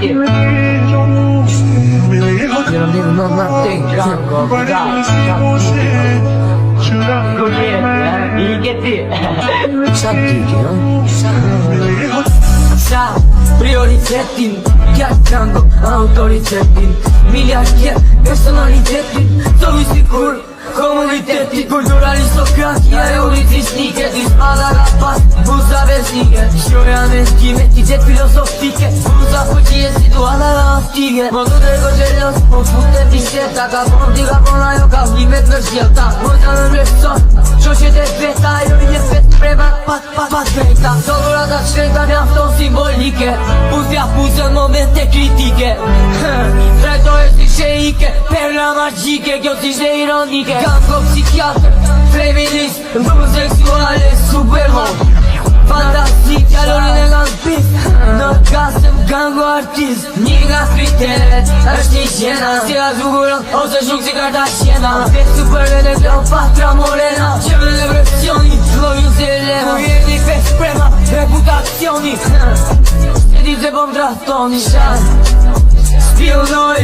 Shati Jërëm një në ting Kango Ike ti Shati Qa prioritetin Kja kango autoritetin Milja kje personalitetin Të visi kur komunitetin Kultura aristokratia e ulicisnike Dispada ka pas buza besnike Shjoja me shkime ti qet filosofike Buza fuqie situata raftike Mo të drego gjelos, mo fute pisheta Ka pon ti ka pon ajo ka vlimet në shjelta Mo të në mreson, qoshet e veta Jo një vet prema pat veta Dolorata shkreta mjafton simbolike Puzja puzën momente kritike Tretoj si sheike, perla magjike Kjo si shte ironike Kango psikiatr, feminist, homoseksuale, supermon Fantastik, gjallonin e kanë pis Në kasëm kango artist Një nga kriteret është një qena Si ka zhuguron, ose shuk si karta qena Dhe superve në Kleopatra Morena Qeve në presioni, lojën se lena Kur jeni pes prema, reputacioni Se di se pom trahtoni shan Spionoj,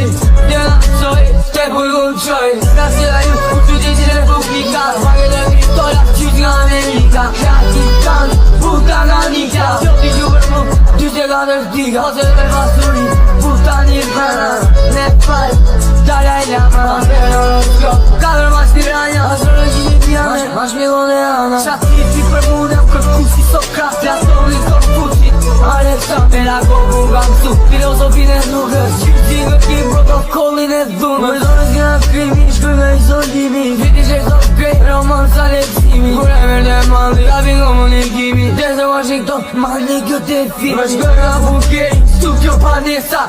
denazoj, te burgunqoj Nga si la ju, u që ti që republika Pake dhe kriptola, qyt nga Amerika Kratin kan, puta nga nika Qoti që për mu, ty që ka nërdiga Ose dhe për pasuri, puta një vana Nepal, Dalai Lama Ampere horoskop, kadrë mas piranja Astrologi një pjane, mas milon e ana Shati ti për mu dhe kërku si Sokrat Platoni, Konfucit, Alexander Pedagogu nga mësu, filosofin e nukës Qyqingë ki protokollin e dhunë Mërdonës nga krimi, shkër nga isolimi Viti që sot grej, romansa leksimi Kur e mërë dhe mandi, abin komunikimi Desde Washington, mandi kjo te film Më shkër nga Bulgari, studio Panesa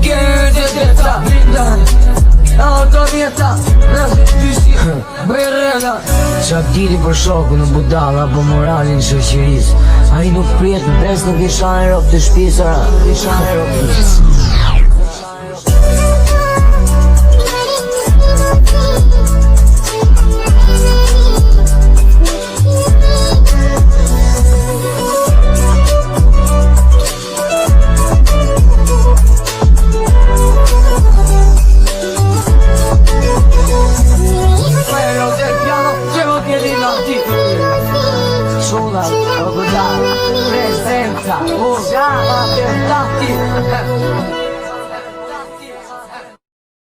Kërë që teta, brindan Automjeta, nëse tyshi, berrega Qa diri për shoku në budala Po moralin shëqëris A i nuk prijet në pres në kisha në rop të shpisara Kisha në rop të shpisara